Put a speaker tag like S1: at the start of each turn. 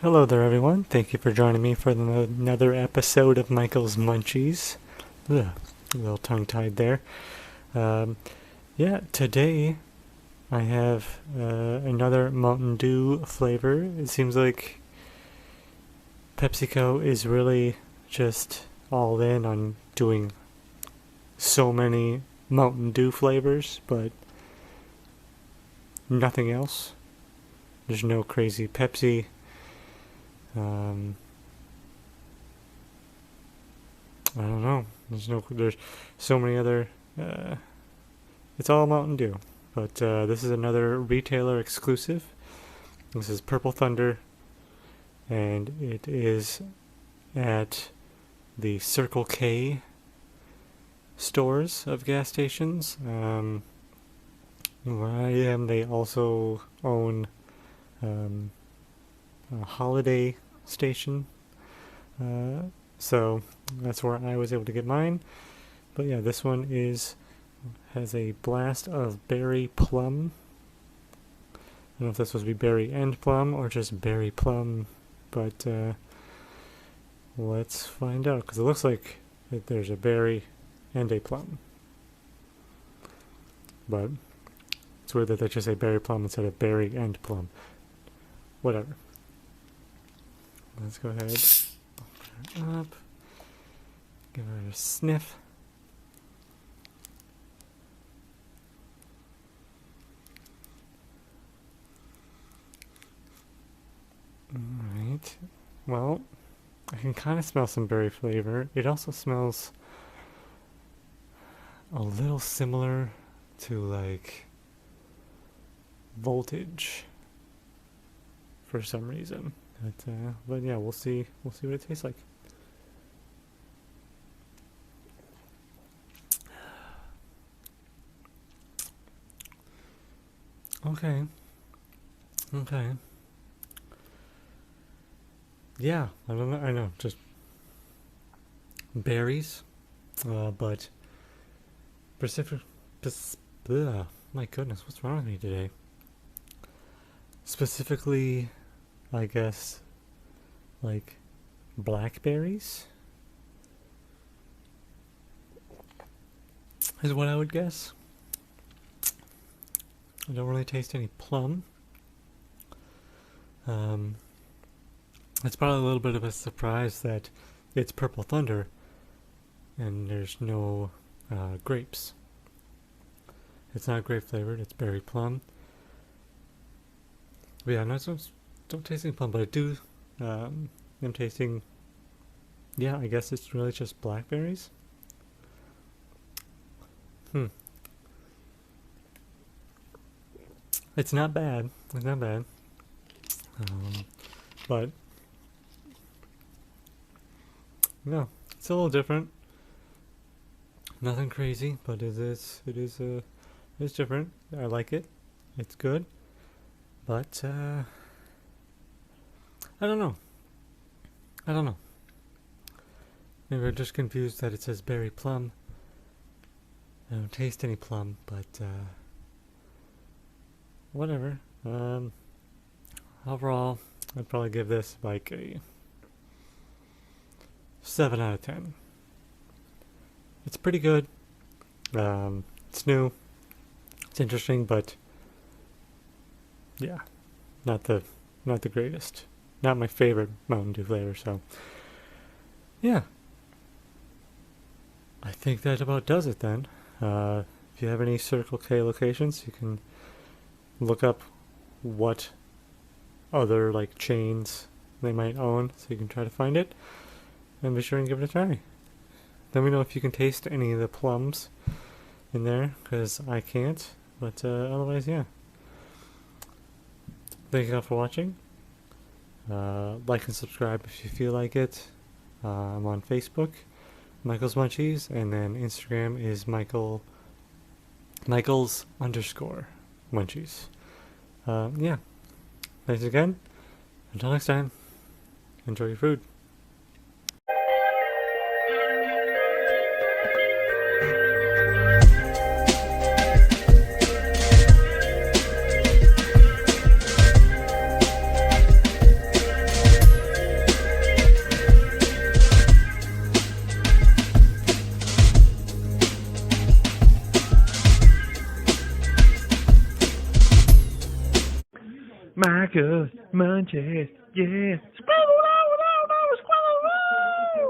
S1: Hello there, everyone. Thank you for joining me for another episode of Michael's Munchies. Ugh, a little tongue-tied there. Today I have another Mountain Dew flavor. It seems like PepsiCo is really just all in on doing so many Mountain Dew flavors, but nothing else. There's no crazy Pepsi. I don't know. There's so many other. It's all Mountain Dew, but this is another retailer exclusive. This is Purple Thunder, and it is at the Circle K stores of gas stations. Where I am, they also own a Holiday station, so that's where I was able to get mine. But yeah, this one has a blast of berry plum. I don't know if this was berry and plum or just berry plum, but let's find out, because it looks like there's a berry and a plum, but it's weird that they just say berry plum instead of berry and plum. Whatever. Let's go ahead, open it up, give it a sniff. Alright, well, I can kind of smell some berry flavor. It also smells a little similar to like Voltage for some reason. But yeah, we'll see what it tastes like. Okay. Yeah, I don't know. I know, just berries, but my goodness, what's wrong with me today? Specifically, I guess, like blackberries is what I would guess. I don't really taste any plum. It's probably a little bit of a surprise that it's Purple Thunder and there's no grapes. It's not grape flavored, it's berry plum. But yeah, don't taste any plum, but I do. I'm tasting. Yeah, I guess it's really just blackberries. It's not bad. But no, it's a little different. Nothing crazy, but it is different. I like it. It's good. But I don't know. Maybe I'm just confused that it says berry plum. I don't taste any plum, but whatever. Overall, I'd probably give this like a 7 out of 10. It's pretty good. It's new. It's interesting, but yeah, not the greatest. Not my favorite Mountain Dew flavor, so yeah. I think that about does it then. If you have any Circle K locations, you can look up what other like chains they might own, so you can try to find it and be sure and give it a try. Let me know if you can taste any of the plums in there, because I can't, but otherwise, yeah. Thank you all for watching. Like and subscribe if you feel like it. I'm on Facebook, Michael's Munchies, and then Instagram is Michaels_Munchies. Yeah. Thanks again. Until next time, enjoy your food.
S2: Marcus Munches, yeah.